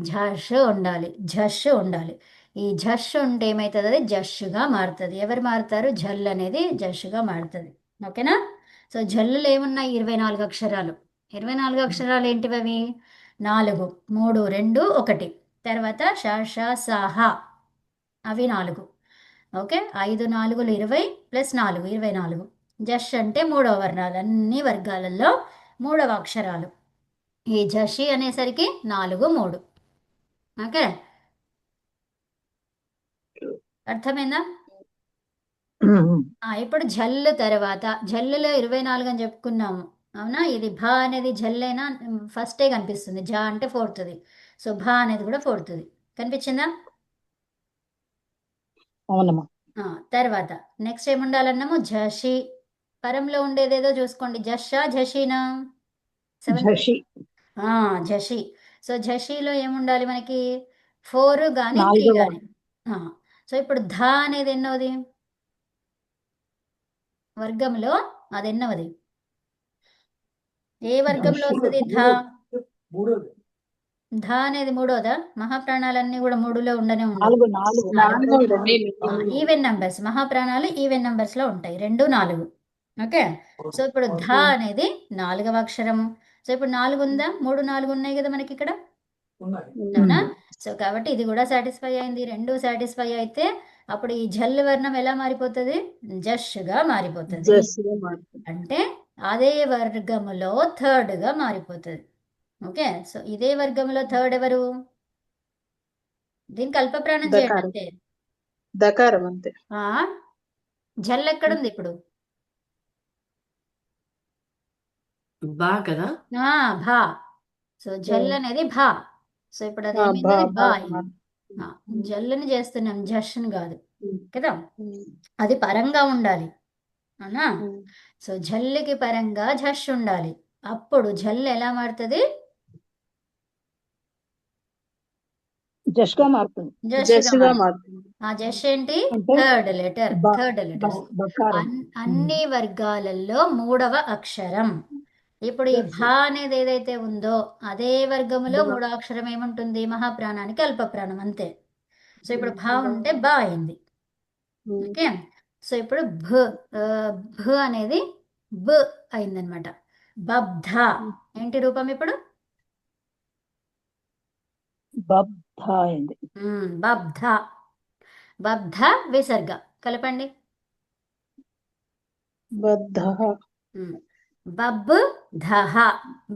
Speaker 1: ఝష్ ఉండాలి, ఝష్ ఉండాలి. ఈ ఝష్ ఉంటే ఏమవుతుంది? అది జష్గా మారుతుంది. ఎవరు మారుతారు? ఝల్ అనేది జష్గా మారుతుంది. ఓకేనా? సో ఝల్లులో ఏమున్నాయి? 24 అక్షరాలు. 24 అక్షరాలు ఏంటివి అవి? 4, 3, 2, 1. తర్వాత ష, ష, సహ, అవి 4. Okay, 5 4 20 plus 4 24. జష్ అంటే 3వ వర్ణాలు, అన్ని వర్గాలలో 3వ అక్షరాలు. ఈ జషి అనేసరికి 4 3. ఓకే, అర్థమైందా? ఇప్పుడు ఝల్లు తర్వాత, ఝల్లులో 24 అని చెప్పుకున్నాము, అవునా? ఇది భా అనేది ఝల్లైనా ఫస్టే కనిపిస్తుంది, జా అంటే 4th. సో భా అనేది కూడా 4th. కనిపించిందా?
Speaker 2: అవునమ్మా.
Speaker 1: తర్వాత నెక్స్ట్ ఏముండాలన్నాము? ఝషి. పరంలో ఉండేదేదో చూసుకోండి. జషా, ఝషీనా? 7.
Speaker 2: ఝషి
Speaker 1: ఝషి. సో ఝషిలో ఏముండాలి మనకి? 4 కానీ 3
Speaker 2: నాలుగవ
Speaker 1: కానీ. సో ఇప్పుడు ధ అనేది ఎన్నోది వర్గంలో? అది ఎన్నవది? ఏ వర్గంలో వస్తుంది ధ?
Speaker 4: మూడోది.
Speaker 1: ధ అనేది 3వదా? మహాప్రాణాలన్నీ కూడా 3లో ఉండనే ఉండవు.
Speaker 2: నాలుగు నాలుగు
Speaker 5: నాలుగోదండి.
Speaker 1: ఈవెన్ నంబర్స్, మహాప్రాణాలు ఈవెన్ నంబర్స్ లో ఉంటాయి, 2 4. ఓకే, సో ఇప్పుడు ధ అనేది 4వ అక్షరము. సో ఇప్పుడు 4 ఉందా? 3 4 ఉన్నాయి కదా మనకి ఇక్కడ, అవునా? సో కాబట్టి ఇది కూడా సాటిస్ఫై అయింది. 2 సాటిస్ఫై అయితే అప్పుడు ఈ ఝల్ వర్ణం ఎలా మారిపోతుంది? జష్గా మారిపోతుంది.
Speaker 5: జస్సుగా మారుతుంది.
Speaker 1: అంటే అదే వర్గములో 3గా మారిపోతుంది. ఓకే, సో ఇదే వర్గంలో 3rd ఎవరు? దీనికి అల్పప్రాణం చేయండి
Speaker 5: దకారం.
Speaker 1: అంతే.
Speaker 5: దకారం అంతే.
Speaker 1: ఝల్ ఎక్కడుంది ఇప్పుడు?
Speaker 6: బా కదా.
Speaker 1: భా. సో ఝల్ అనేది భా. సో ఇప్పుడు అది ఏమైంది?
Speaker 5: బా
Speaker 1: అది
Speaker 5: బా
Speaker 1: బా అయింది. జల్లుని చేస్తున్నాం, జష్ని కాదు కదా.
Speaker 5: ఉమ్.
Speaker 1: అది పరంగా ఉండాలి, అవునా?
Speaker 5: ఉమ్.
Speaker 1: సో ఝల్లుకి పరంగా ఝష్ ఉండాలి. అప్పుడు ఝల్ ఎలా మారుతుంది?
Speaker 2: జష్గా మారుతుంది.
Speaker 5: జస్సుగా మారుతుంది.
Speaker 1: ఆ జష్ ఏంటి?
Speaker 2: అంటే
Speaker 1: 3rd లెటర్.
Speaker 2: బ-
Speaker 1: 3rd లెటర్
Speaker 2: బకారం.
Speaker 1: అన్ని వర్గాలలో 3వ అక్షరం. ఇప్పుడు ఈ భా అనేది ఏదైతే ఉందో అదే వర్గములో 3వ అక్షరం ఏముంటుంది? మహాప్రాణానికి అల్పప్రాణం, అంతే. సో ఇప్పుడు భా ఉంటే బా అయింది.
Speaker 5: ఉమ్.
Speaker 1: ఓకే, సో ఇప్పుడు భ అనేది బ అయిందనమాట. బబ్ధ ఏంటి రూపం ఇప్పుడు?
Speaker 2: బబ్ధ అయింది.
Speaker 1: బబ్ధ. బబ్ధ విసర్గ కలపండి.
Speaker 5: బద్ధః.
Speaker 1: బబ్ ధహ,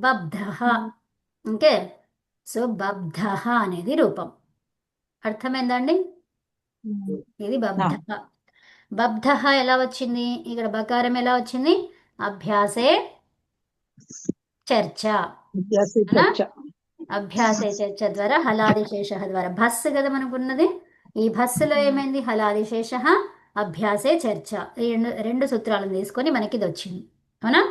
Speaker 1: బబ్ధః. ఓకే, సో బబ్ధః అనేది రూపం. అర్థమైందండి? ఇది బబ్ధః. బబ్ధః ఎలా వచ్చింది? ఇక్కడ బకారం ఎలా వచ్చింది? అభ్యాసే చర్చ,
Speaker 2: అభ్యాసే
Speaker 1: అవునా?
Speaker 2: చర్చ.
Speaker 1: అభ్యాసే చర్చ ద్వారా హలాదిశేష ద్వారా భస్సు కదా మనకున్నది. ఈ భస్సులో ఏమైంది? హలాదిశేష, అభ్యాసే చర్చ. ఈ రెండు సూత్రాలను తీసుకొని మనకి ఇది వచ్చింది, అవునా?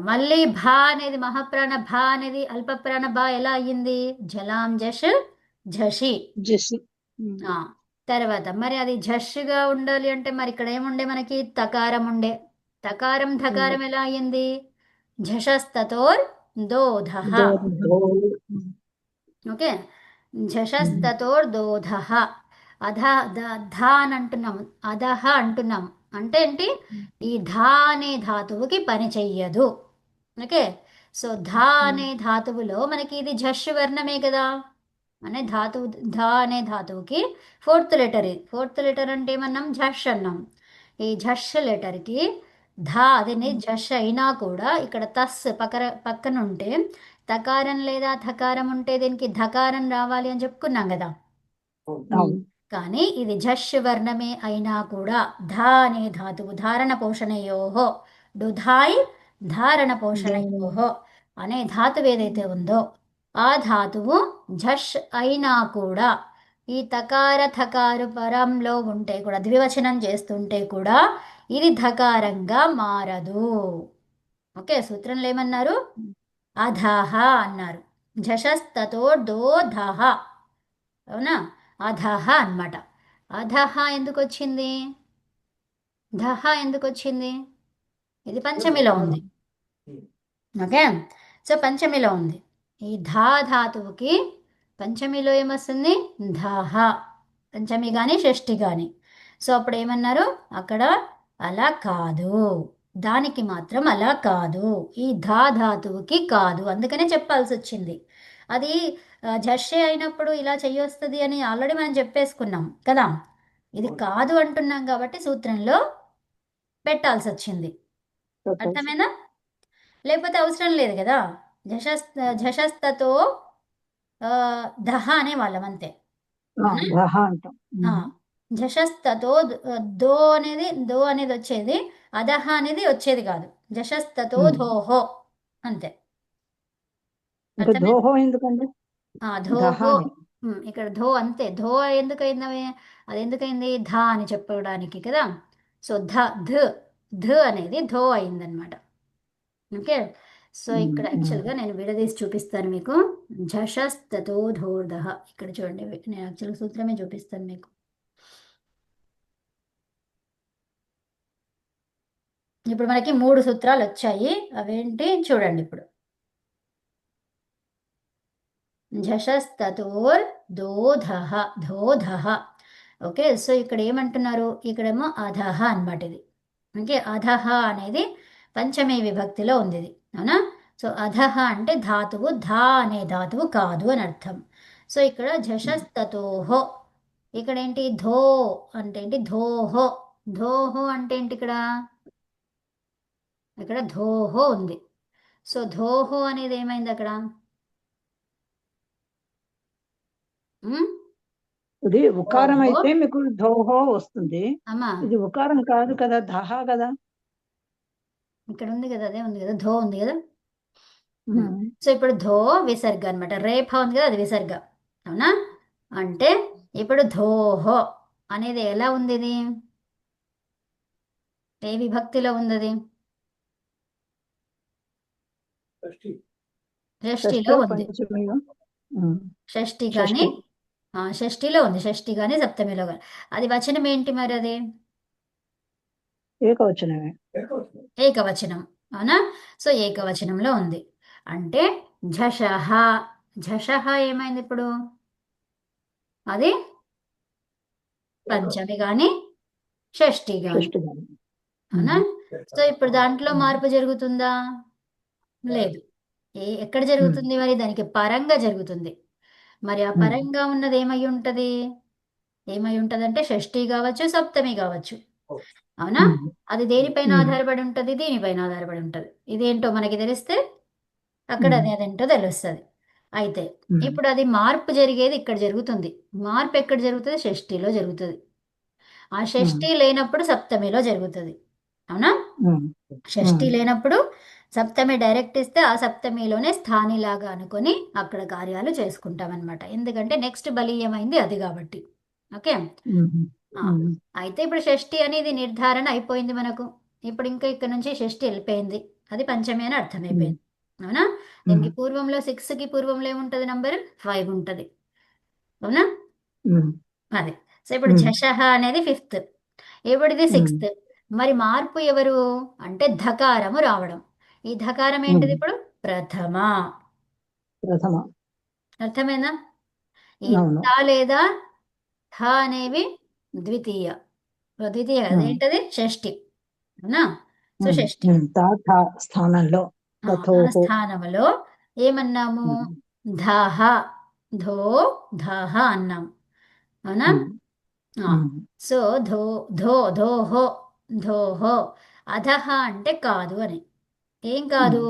Speaker 1: మళ్ళీ భా అనేది మహాప్రాణ, భా అనేది అల్పప్రాణ భా ఎలా అయ్యింది? జలాం జష్ ఝషి.
Speaker 5: జసి.
Speaker 1: తర్వాత మరి అది ఝష్గా ఉండాలి అంటే మరి ఇక్కడ ఏముండే మనకి? తకారం ఉండే. తకారం ధకారం ఎలా అయ్యింది? ఝషస్తతోర్ దోధః. ఓకే, ఝషస్తతోర్ దోధః. అధ ధ అని అంటున్నాము, అధహ అంటున్నాము. అంటే ఏంటి? ఈ ధా అనే ధాతువుకి పని చెయ్యదు. ఓకే, సో ధా అనే ధాతువులో మనకి ఇది ఝష్ వర్ణమే కదా. అనే ధాతువు, ధా అనే ధాతువుకి 4th లెటర్. ఇది 4th లెటర్ అంటే ఏమన్నాం? ఝష్ అన్నాం. ఈ ఝష్ లెటర్కి ధా అదే ఝష్ అయినా కూడా ఇక్కడ తస్ పక్కన ఉంటే, తకారం లేదా ధకారం ఉంటే దీనికి ధకారం రావాలి అని చెప్పుకున్నాం కదా. కానీ ఇది ఝష్ వర్ణమే అయినా కూడా ధా అనే ధాతువు ధారణ పోషణయోహో, డుధాయ్ ధారణ పోషణయోహో అనే ధాతువు ఏదైతే ఉందో ఆ ధాతువు ఝష్ అయినా కూడా ఈ తకార థకారు పరంలో ఉంటే కూడా, ద్వివచనం చేస్తుంటే కూడా ఇది ధకారంగా మారదు. ఓకే, సూత్రంలో ఏమన్నారు? అధహ అన్నారు. ఝషస్తతో దోధః. అవునా? అధః అన్నమాట. అధః ఎందుకు వచ్చింది? ధః ఎందుకు వచ్చింది? ఇది పంచమిలో ఉంది. ఓకే, సో పంచమిలో ఉంది. ఈ ధా ధాతువుకి పంచమిలో ఏమొస్తుంది? ధః. పంచమి కానీ షష్ఠి కానీ. సో అప్పుడు ఏమన్నారు అక్కడ? అలా కాదు, దానికి మాత్రం అలా కాదు, ఈ ధా ధాతువుకి కాదు, అందుకనే చెప్పాల్సి వచ్చింది. అది జషే అయినప్పుడు ఇలా చెయ్యొస్తుంది అని ఆల్రెడీ మనం చెప్పేసుకున్నాం కదా. ఇది కాదు అంటున్నాం కాబట్టి సూత్రంలో పెట్టాల్సి వచ్చింది. అర్థమైందా? లేకపోతే అవసరం లేదు కదా. ఝషస్తతో దహ అనే వాళ్ళం అంతే.
Speaker 2: దహ అంటాం.
Speaker 1: ఝషస్తతో దో అనేది వచ్చేది, అదహ అనేది వచ్చేది కాదు. ఝషస్తతో ధోహో అంతే.
Speaker 2: ఇంకా ధోహో ఎందుకండి?
Speaker 1: ధోహో. ఇక్కడ ధో అంతే. ధో ఎందుకైంది? అది ఎందుకైంది? ధా అని చెప్పడానికి కదా. సో ధ అనేది ధో అయిందనమాట. ఓకే, సో ఇక్కడ యాక్చువల్గా నేను విడదీసి చూపిస్తాను మీకు. ఝషస్తతో ధోర్ధః. ఇక్కడ చూడండి, నేను యాక్చువల్గా సూత్రమే చూపిస్తాను మీకు. ఇప్పుడు మనకి 3 సూత్రాలు వచ్చాయి. అవేంటి చూడండి ఇప్పుడు. ఝషస్తతోర్ దోధః, ధోధః. ఓకే, సో ఇక్కడ ఏమంటున్నారు? ఇక్కడేమో అధః అన్నమాట ఇది. ఓకే, అధః అనేది పంచమీ విభక్తిలో ఉంది ఇది. అవునా? సో అధః అంటే ధాతువు, ధా అనే ధాతువు కాదు అని అర్థం. సో ఇక్కడ ఝషస్తతోహో, ఇక్కడ ఏంటి? ధో అంటే ఏంటి? ధోహో. ధోహో అంటే ఏంటి? ఇక్కడ ధోహో ఉంది. సో ధోహో అనేది ఏమైంది అక్కడ?
Speaker 2: ఇది ఉకారం అయితే మీకు ధోహో వస్తుంది.
Speaker 1: అమ్మా
Speaker 2: ఇది ఉకారం కాదు కదా, ధహ కదా.
Speaker 1: ఇక్కడ ఉంది కదా, అదే ఉంది కదా, ధో ఉంది కదా. సో ఇప్పుడు ధో విసర్గ అనమాట. రేఫ ఉంది కదా, అది విసర్గ. అవునా? అంటే ఇప్పుడు ధోహో అనేది ఎలా ఉంది? ఇది ఏ విభక్తిలో ఉంది? అది షష్ఠిలో ఉంది. షష్ఠి కానీ షష్ఠిలో ఉంది, షష్ఠి కానీ సప్తమిలో కానీ. అది వచనం ఏంటి మరి? అది
Speaker 2: ఏకవచనమే.
Speaker 1: ఏకవచనం. అవునా? సో ఏకవచనంలో ఉంది. అంటే ఝషః. ఝషః ఏమైంది ఇప్పుడు? అది పంచమి కానీ షష్ఠి కానీ. అవునా? సో ఇప్పుడు దాంట్లో మార్పు జరుగుతుందా? లేదు. ఎక్కడ జరుగుతుంది మరి? దానికి పరంగా జరుగుతుంది. మరి ఆ పరంగా ఉన్నది ఏమై ఉంటది? ఏమై ఉంటదంటే షష్ఠి కావచ్చు, సప్తమి కావచ్చు. అవునా? అది దేనిపైన ఆధారపడి ఉంటది? దీనిపైన ఆధారపడి ఉంటది. ఇదేంటో మనకి తెలిస్తే అక్కడ అదేంటో తెలుస్తుంది. అయితే ఇప్పుడు అది మార్పు జరిగేది ఇక్కడ జరుగుతుంది. మార్పు ఎక్కడ జరుగుతుంది? షష్ఠిలో జరుగుతుంది. ఆ షష్ఠి లేనప్పుడు సప్తమిలో జరుగుతుంది. అవునా? షష్ఠి లేనప్పుడు సప్తమి డైరెక్ట్ ఇస్తే ఆ సప్తమిలోనే స్థానిలాగా అనుకొని అక్కడ కార్యాలు చేసుకుంటాం అనమాట. ఎందుకంటే నెక్స్ట్ బలీయమైంది అది కాబట్టి. ఓకే, అయితే ఇప్పుడు షష్ఠి అనేది నిర్ధారణ అయిపోయింది మనకు. ఇప్పుడు ఇంకా ఇక్కడ నుంచి షష్ఠి వెళ్ళిపోయింది, అది పంచమి అని అర్థమైపోయింది. అవునా? దీనికి పూర్వంలో 6కి పూర్వంలో ఏముంటది? నంబర్ 5 ఉంటది. అవునా? అదే. సో ఇప్పుడు ఝషః అనేది 5th, ఎప్పుడిది 6th. మరి మార్పు ఎవరు అంటే ధకారము రావడం. ఈ ధకారం ఏంటిది ఇప్పుడు? ప్రథమ. అర్థమైందా? ఈ ధ లేదా ధ అనేవి ద్వితీయ అదేంటది? షష్ఠి. అవునా? సో షష్ఠి
Speaker 2: స్థానంలో
Speaker 1: స్థానంలో ఏమన్నాము? ధః, ధో ధః అన్నాం. అవునా? సో ధో ధో ధోహో, ధోహో. అధః అంటే కాదు అని. ఏం కాదు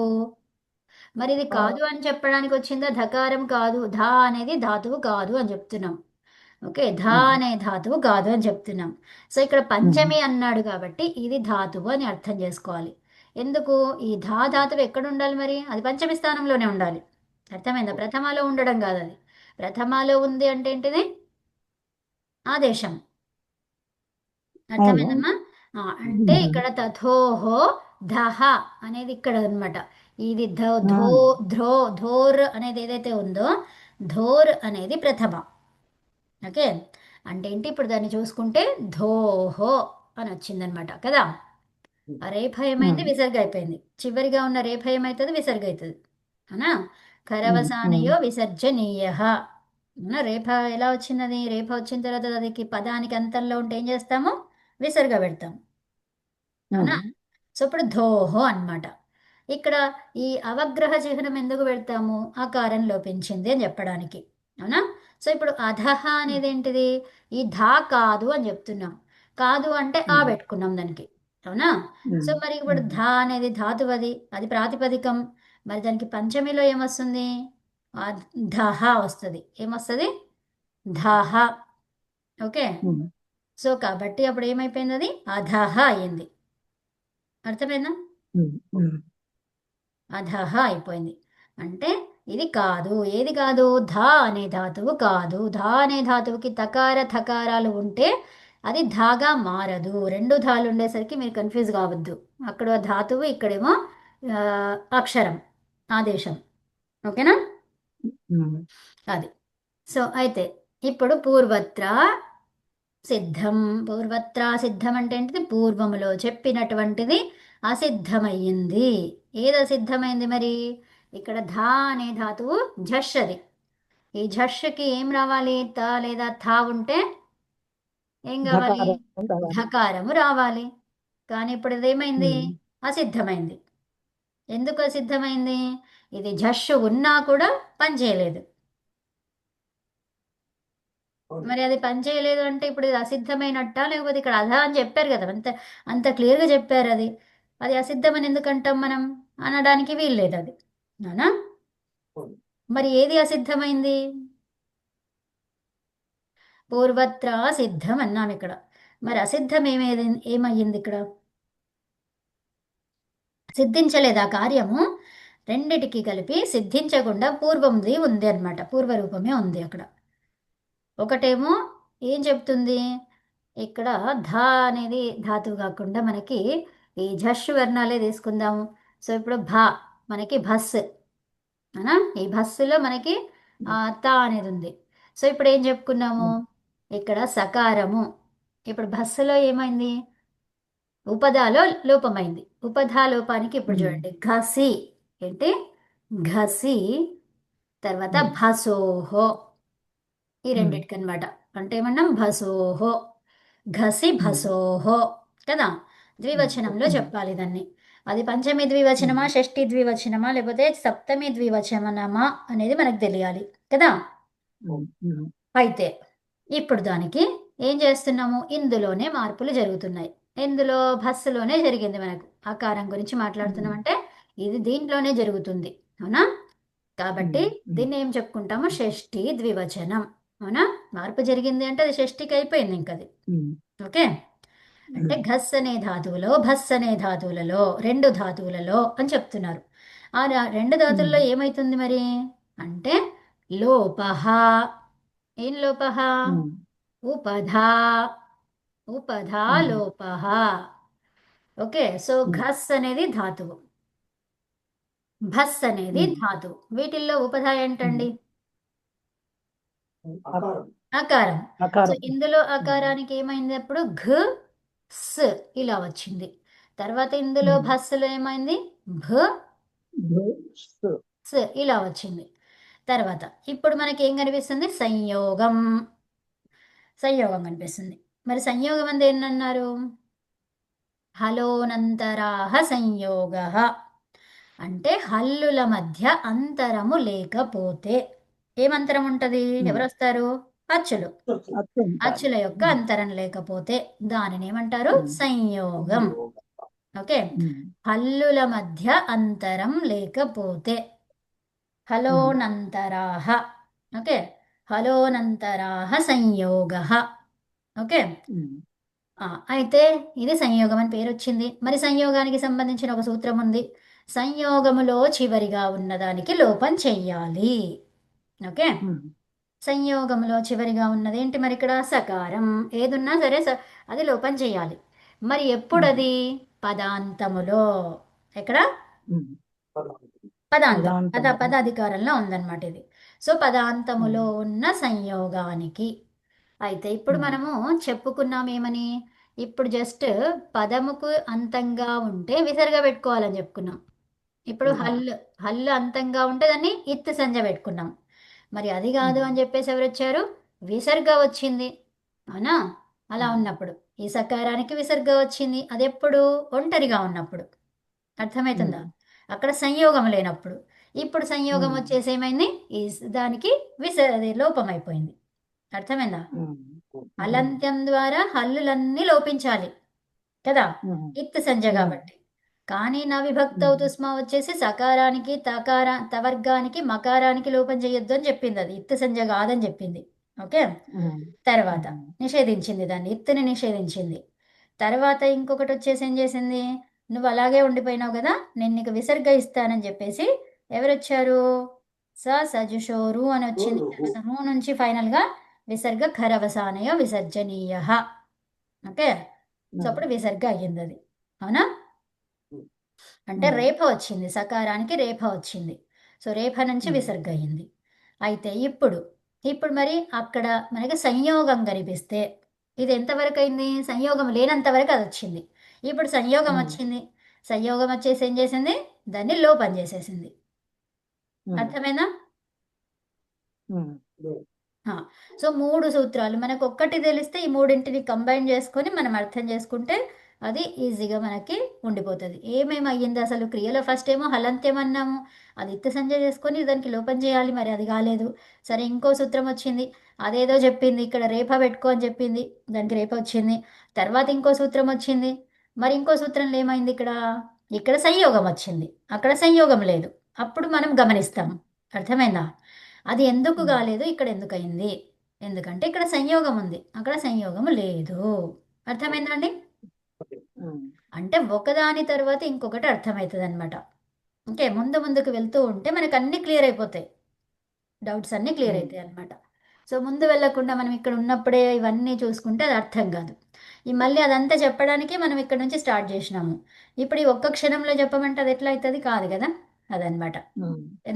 Speaker 1: మరి? ఇది కాదు అని చెప్పడానికి వచ్చిందా? ధకారం కాదు, ధా అనేది ధాతువు కాదు అని చెప్తున్నాం. ఓకే, ధా అనే ధాతువు కాదు అని చెప్తున్నాం. సో ఇక్కడ పంచమి అన్నాడు కాబట్టి ఇది ధాతువు అని అర్థం చేసుకోవాలి. ఎందుకు? ఈ ధా ధాతువు ఎక్కడ ఉండాలి మరి? అది పంచమి స్థానంలోనే ఉండాలి. అర్థమైందా? ప్రథమాలో ఉండడం కాదు అది. ప్రథమాలో ఉంది అంటే ఏంటిది? ఆదేశం. అర్థమైందమ్మా? అంటే ఇక్కడ తథోహో ధహ అనేది ఇక్కడ అనమాట. ఇది ధో ధ్రో ధోర్ అనేది ఏదైతే ఉందో ధోర్ అనేది ప్రథమ. ఓకే, అంటే ఏంటి ఇప్పుడు దాన్ని చూసుకుంటే ధోహో అని వచ్చిందనమాట కదా. ఆ రేఫ ఏమైంది, విసర్గ అయిపోయింది. చివరిగా ఉన్న రేఫ ఏమవుతుంది, విసర్గ అవుతుంది. అవునా, కరవసానయో విసర్జనీయ. అవునా, రేఫ ఎలా వచ్చింది, రేఫ వచ్చిన తర్వాత దానికి పదానికి అంతంలో ఉంటే ఏం చేస్తాము, విసర్గ పెడతాం. అవునా, సో ఇప్పుడు ధోహో అన్నమాట. ఇక్కడ ఈ అవగ్రహ చిహ్నం ఎందుకు పెడతాము, ఆకారం లోపించింది అని చెప్పడానికి. అవునా, సో ఇప్పుడు అధహ అనేది ఏంటిది, ఈ ధా కాదు అని చెప్తున్నాం. కాదు అంటే ఆ పెట్టుకున్నాం దానికి. అవునా, సో మరి ఇప్పుడు ధా అనేది ధాతువు, అది ప్రాతిపదికం. మరి దానికి పంచమిలో ఏమొస్తుంది, ధహ వస్తుంది. ఏమొస్తుంది, ధహ. ఓకే, సో కాబట్టి అప్పుడు ఏమైపోయింది, అది అధహ అయ్యింది. అర్థమైందా, అధహ అయిపోయింది. అంటే ఇది కాదు, ఏది కాదు, ధా అనే ధాతువు కాదు. ధా అనే ధాతువుకి తకార థకారాలు ఉంటే అది ధాగా మారదు. రెండు ధాలు ఉండేసరికి మీరు కన్ఫ్యూజ్ కావద్దు. అక్కడ ధాతువు, ఇక్కడేమో ఆ, అక్షరం, ఆదేశం. ఓకేనా, అది. సో అయితే ఇప్పుడు పూర్వత్ర సిద్ధం. పూర్వత్ర సిద్ధం అంటే ఏంటిది, పూర్వములో చెప్పినటువంటిది అసిద్ధమయ్యింది. ఏది అసిద్ధమైంది మరి, ఇక్కడ ధా అనే ధాతువు ఝష్ అది. ఈ ఝష్కి ఏం రావాలి, త లేదా థా ఉంటే ఏం కావాలి, ధకారము రావాలి. కానీ ఇప్పుడు ఇదేమైంది, అసిద్ధమైంది. ఎందుకు అసిద్ధమైంది, ఇది ఝష్ ఉన్నా కూడా పనిచేయలేదు. మరి అది పనిచేయలేదు అంటే ఇప్పుడు ఇది అసిద్ధమైనట్ట, లేకపోతే ఇక్కడ అధ అని చెప్పారు కదా, అంత అంత క్లియర్గా చెప్పారు. అది అది అసిద్ధమని ఎందుకంటాం మనం, అనడానికి వీల్లేదు అది. అవునా, మరి ఏది అసిద్ధమైంది, పూర్వత్ర సిద్ధం అన్నాం ఇక్కడ. మరి అసిద్ధం ఏమయ్యింది ఇక్కడ, సిద్ధించలేదు ఆ కార్యము. రెండిటికి కలిపి సిద్ధించకుండా పూర్వంది ఉంది అనమాట, పూర్వరూపమే ఉంది అక్కడ. ఒకటేమో ఏం చెప్తుంది, ఇక్కడ ధా అనేది ధాతువు కాకుండా మనకి ఈ ఝష్ వర్ణాలే తీసుకుందాము. సో ఇప్పుడు భా మనకి భస్, అవునా, ఈ భస్సులో మనకి తా అనేది ఉంది. సో ఇప్పుడు ఏం చెప్పుకున్నాము, ఇక్కడ సకారము. ఇప్పుడు భస్సులో ఏమైంది, ఉపధాలో లోపమైంది. ఉపధా లోపానికి ఇప్పుడు చూడండి, ఘసి ఏంటి, ఘసి, తర్వాత భసోహో, ఈ రెండిటికి అనమాట. అంటే ఏమన్నాం, భసోహో, ఘసి భసోహో కదా. ద్వివచనంలో చెప్పాలి దాన్ని. అది పంచమి ద్వివచనమా, షష్ఠి ద్వివచనమా, లేకపోతే సప్తమి ద్వివచనమా అనేది మనకు తెలియాలి కదా. అయితే ఇప్పుడు దానికి ఏం చేస్తున్నాము, ఇందులోనే మార్పులు జరుగుతున్నాయి. ఇందులో భస్సులోనే జరిగింది, మనకు ఆకారం గురించి మాట్లాడుతున్నాం అంటే ఇది దీంట్లోనే జరుగుతుంది. అవునా, కాబట్టి దీన్ని ఏం చెప్పుకుంటాము, షష్ఠి ద్వివచనం. అవునా, మార్పు జరిగింది అంటే అది షష్ఠికి అయిపోయింది ఇంకది. ఓకే, అంటే ఘస్ అనే ధాతువులో, భస్ అనే ధాతువులలో, రెండు ధాతువులలో అని చెప్తున్నారు. ఆ రెండు ధాతువుల్లో ఏమైతుంది మరి అంటే లోపహ. ఏం లోపహ, ఉపధా, ఉపధా లోపహ. ఓకే, సో ఘస్ అనేది ధాతువు, భస్ అనేది ధాతువు. వీటిల్లో ఉపధా ఏంటండి, ఆకారం. సో ఇందులో ఆకారానికి ఏమైంది, అప్పుడు ఘ స్ ఇలా వచ్చింది. తర్వాత ఇందులో భస్సులో ఏమైంది, భ స్ ఇలా వచ్చింది. తర్వాత ఇప్పుడు మనకి ఏం కనిపిస్తుంది, సంయోగం. సంయోగం కనిపిస్తుంది. మరి సంయోగం అంటే ఏంటన్నారు, హలోనంతరాహ సంయోగ. అంటే హల్లుల మధ్య అంతరము లేకపోతే, ఏమంతరం ఉంటుంది, ఎవరు వస్తారు, అచ్చులు. అచ్చుల యొక్క అంతరం లేకపోతే దానిని ఏమంటారు, సంయోగం. ఓకే, హల్లుల మధ్య అంతరం లేకపోతే హలోనంతరాహ. ఓకే, హలోనంతరాహ సంయోగ. ఓకే, అయితే ఇది సంయోగం అని పేరు వచ్చింది. మరి సంయోగానికి సంబంధించిన ఒక సూత్రం ఉంది, సంయోగములో చివరిగా ఉన్నదానికి లోపం చెయ్యాలి. ఓకే, సంయోగంలో చివరిగా ఉన్నది ఏంటి మరి, ఇక్కడ సకారం. ఏదున్నా సరే అది లోపం చేయాలి. మరి ఎప్పుడు అది, పదాంతములో. ఎక్కడ, పదాంతం
Speaker 2: పదాంతం
Speaker 1: పదాధికారంలో ఉందన్నమాట ఇది. సో పదాంతములో ఉన్న సంయోగానికి. అయితే ఇప్పుడు మనము చెప్పుకున్నాం ఏమని, ఇప్పుడు జస్ట్ పదముకు అంతంగా ఉంటే విసర్గ పెట్టుకోవాలని చెప్పుకున్నాం. ఇప్పుడు హల్లు అంతంగా ఉంటే దాన్ని ఇత్ సంజ పెట్టుకున్నాం. మరి అది కాదు అని చెప్పేసి ఎవరు వచ్చారు, విసర్గ వచ్చింది. అవునా? అలా ఉన్నప్పుడు ఈ సకారానికి విసర్గ వచ్చింది. అది ఎప్పుడు ఒంటరిగా ఉన్నప్పుడు. అర్థమవుతుందా? అక్కడ సంయోగం లేనప్పుడు. ఇప్పుడు సంయోగం వచ్చేసి ఏమైంది, ఈ దానికి అది లోపం అయిపోయింది. అర్థమైందా? హలంత్యం ద్వారా హల్లులన్నీ లోపించాలి కదా, ఇత్ సంజ కాబట్టి. కానీ నా విభక్త తుస్మా వచ్చేసి సకారానికి తవర్గానికి మకారానికి లోపం చేయొద్దు అని చెప్పింది. అది ఇత్ సంజ కాదని చెప్పింది. ఓకే. తర్వాత నిషేధించింది, దాన్ని ఇత్తుని నిషేధించింది. తర్వాత ఇంకొకటి వచ్చేసి ఏం చేసింది, నువ్వు అలాగే ఉండిపోయినావు కదా, నేను నీకు విసర్గ ఇస్తానని చెప్పేసి ఎవరు వచ్చారు, సజుషోరు అని వచ్చింది. రూ నుంచి ఫైనల్ గా విసర్గ ఖరవసానయ విసర్జనీయ. ఓకే. సో అప్పుడు విసర్గ అయ్యింది అది. అవునా? అంటే రేఫ వచ్చింది, సకారానికి రేఫ వచ్చింది. సో రేఫ నుంచి విసర్గ అయ్యింది. అయితే ఇప్పుడు మరి అక్కడ మనకి సంయోగం కనిపిస్తే ఇది ఎంతవరకు అయింది, సంయోగం లేనంత వరకు అది వచ్చింది. ఇప్పుడు సంయోగం వచ్చింది. సంయోగం వచ్చేసి ఏం చేసింది, దాన్ని లోపం చేసేసింది. అర్థమైందా? సో 3 సూత్రాలు మనకు ఒక్కటి తెలిస్తే ఈ మూడింటిని కంబైన్ చేసుకొని మనం అర్థం చేసుకుంటే అది ఈజీగా మనకి ఉండిపోతుంది. ఏమేమి అయ్యింది అసలు క్రియలో, ఫస్ట్ ఏమో హలంత్యం అన్నాము, అది ఇత్త సంజ చేసుకొని దానికి లోపం చేయాలి, మరి అది కాలేదు. సరే ఇంకో సూత్రం వచ్చింది, అదేదో చెప్పింది, ఇక్కడ రేప పెట్టుకో అని చెప్పింది, దానికి రేప వచ్చింది. తర్వాత ఇంకో సూత్రం వచ్చింది, మరి ఇంకో సూత్రంలో ఏమైంది, ఇక్కడ సంయోగం వచ్చింది, అక్కడ సంయోగం లేదు. అప్పుడు మనం గమనిస్తాం. అర్థమైందా? అది ఎందుకు కాలేదు, ఇక్కడ ఎందుకు అయింది, ఎందుకంటే ఇక్కడ సంయోగం ఉంది, అక్కడ సంయోగము లేదు. అర్థమైందా అండి? అంటే ఒకదాని తర్వాత ఇంకొకటి అర్థమవుతుంది అనమాట. ఓకే. ముందుకు వెళ్తూ ఉంటే మనకు అన్ని క్లియర్ అయిపోతాయి, డౌట్స్ అన్నీ క్లియర్ అవుతాయి అనమాట. సో ముందు వెళ్ళకుండా మనం ఇక్కడ ఉన్నప్పుడే ఇవన్నీ చూసుకుంటే అది అర్థం కాదు. ఈ మళ్ళీ అదంతా చెప్పడానికి మనం ఇక్కడ నుంచి స్టార్ట్ చేసినాము. ఇప్పుడు ఈ ఒక్క క్షణంలో చెప్పమంటే అది ఎట్లా అవుతుంది, కాదు కదా. అదనమాట.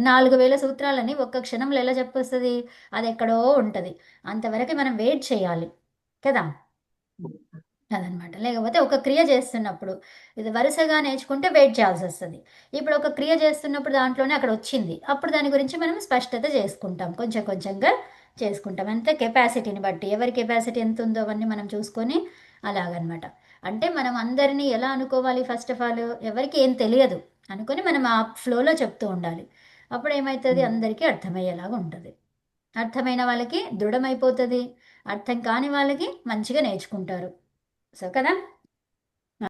Speaker 1: 4000 సూత్రాలని ఒక్క క్షణంలో ఎలా చెప్పొస్తుంది, అది ఎక్కడో ఉంటుంది. అంతవరకు మనం వెయిట్ చేయాలి కదా. అదనమాట. లేకపోతే ఒక క్రియ చేస్తున్నప్పుడు ఇది వరుసగా నేర్చుకుంటే వెయిట్ చేయాల్సి వస్తుంది. ఇప్పుడు ఒక క్రియ చేస్తున్నప్పుడు దాంట్లోనే అక్కడ వచ్చింది, అప్పుడు దాని గురించి మనం స్పష్టత చేసుకుంటాం, కొంచెం కొంచెంగా చేసుకుంటాం. అంతే, కెపాసిటీని బట్టి, ఎవరి కెపాసిటీ ఎంత ఉందో అవన్నీ మనం చూసుకొని అలాగనమాట. అంటే మనం అందరినీ ఎలా అనుకోవాలి, ఫస్ట్ ఆఫ్ ఆల్ ఎవరికి ఏం తెలియదు అనుకొని మనం ఆ ఫ్లోలో చెప్తూ ఉండాలి. అప్పుడు ఏమవుతుంది, అందరికీ అర్థమయ్యేలాగా ఉంటుంది. అర్థమైన వాళ్ళకి దృఢమైపోతుంది, అర్థం కాని వాళ్ళకి మంచిగా నేర్చుకుంటారు. సో కదా.